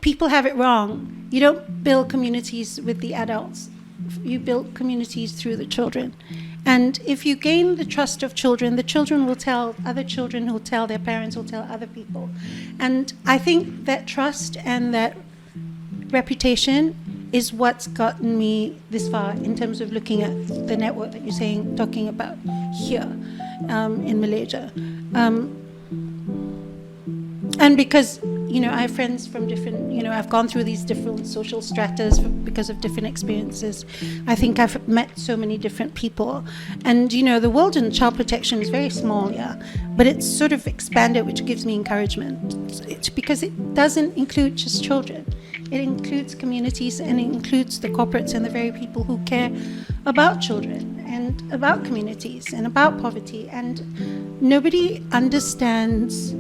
people have it wrong. You don't build communities with the adults. You build communities through the children. And if you gain the trust of children, the children will tell other children, who'll tell their parents, who'll tell other people. And I think that trust and that reputation is what's gotten me this far in terms of looking at the network that you're talking about here in Malaysia. And because, I have friends from different, I've gone through these different social stratas because of different experiences. I think I've met so many different people. And, the world in child protection is very small, yeah, but it's sort of expanded, which gives me encouragement. It's because it doesn't include just children. It includes communities, and it includes the corporates and the very people who care about children and about communities and about poverty. And nobody understands.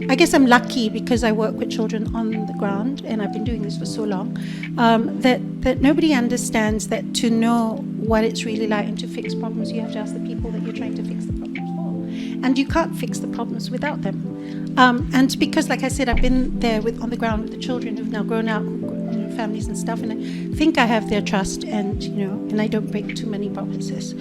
I guess I'm lucky because I work with children on the ground, and I've been doing this for so long, that nobody understands that to know what it's really like and to fix problems, you have to ask the people that you're trying to fix the problems for. And you can't fix the problems without them. And because, like I said, I've been there on the ground with the children who've now grown up, families and stuff, and I think I have their trust, and I don't break too many promises.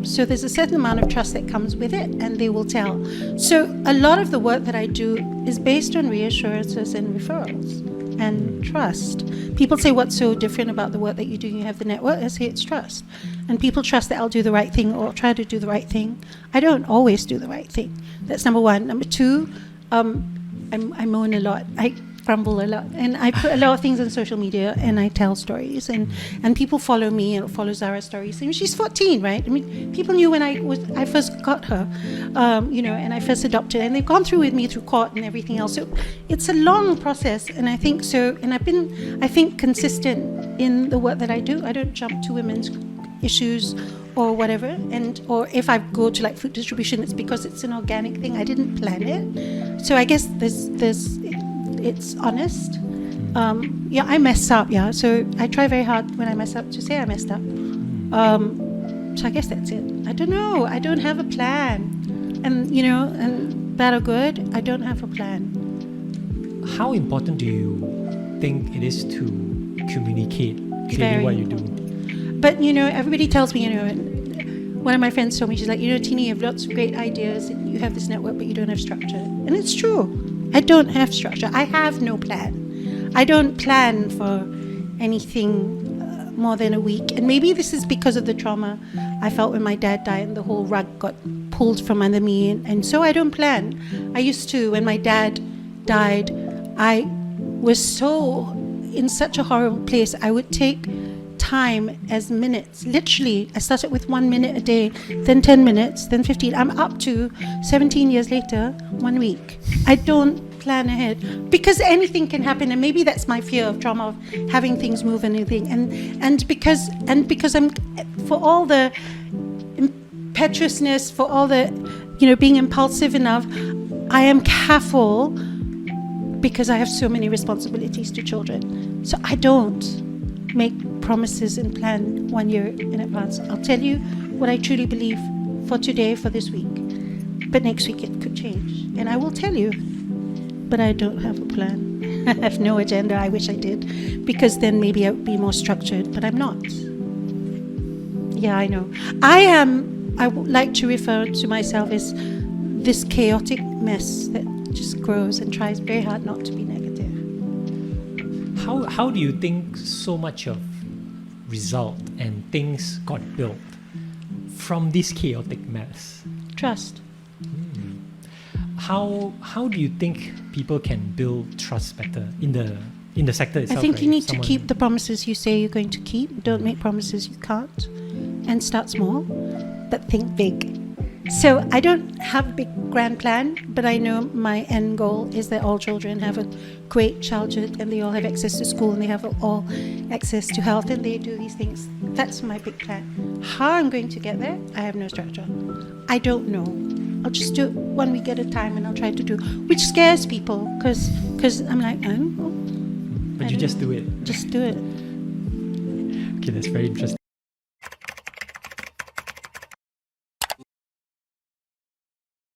So there's a certain amount of trust that comes with it, and they will tell. So a lot of the work that I do is based on reassurances and referrals and trust. People say, what's so different about the work that you do? You have the network. I say it's trust. And people trust that I'll do the right thing or try to do the right thing. I don't always do the right thing. That's number one. Number two, I moan a lot. I grumble a lot, and I put a lot of things on social media, and I tell stories, and people follow me and follow Zara's stories. I mean, she's 14, right? I mean, people knew when I first got her, and I first adopted her, and they've gone through with me through court and everything else. So it's a long process, and I think so. And I've been, I think, consistent in the work that I do. I don't jump to women's issues or whatever, or if I go to like food distribution, it's because it's an organic thing. I didn't plan it. So I guess it's honest. I mess up, so I try very hard when I mess up to say I messed up. So I guess that's it. I don't know. I don't have a plan. And bad or good, I don't have a plan. How important do you think it is to communicate clearly what you do? But, everybody tells me, one of my friends told me, she's like, Tini, you have lots of great ideas, and you have this network, but you don't have structure. And it's true. I don't have structure. I have no plan. I don't plan for anything more than a week. And maybe this is because of the trauma I felt when my dad died and the whole rug got pulled from under me. And so I don't plan. I used to, when my dad died, I was in such a horrible place. I would take time as minutes. Literally, I started with 1 minute a day, then 10 minutes, then 15. I'm up to 17 years later, 1 week. I don't plan ahead because anything can happen, and maybe that's my fear of trauma, of having things move and everything. And because I'm, for all the impetuousness, for all the being impulsive enough, I am careful because I have so many responsibilities to children. So I don't make promises and plan 1 year in advance. I'll tell you what I truly believe for today, for this week. But next week it could change. And I will tell you. But I don't have a plan. I have no agenda. I wish I did. Because then maybe I would be more structured. But I'm not. Yeah, I know. I would like to refer to myself as this chaotic mess that just grows and tries very hard not to be negative. How do you think so much of result and things got built from this chaotic mess? Trust. How do you think people can build trust better in the sector itself? I think you need to keep the promises you say you're going to keep. Don't make promises you can't. And start small, but think big. So I don't have a big grand plan, but I know my end goal is that all children have a great childhood, and they all have access to school, and they have all access to health, and they do these things. That's my big plan. How I'm going to get there, I have no structure. I don't know. I'll just do it 1 week at a time, and I'll try to do, which scares people, because I'm like, I don't know. But you just do it. Just do it. Okay, that's very interesting.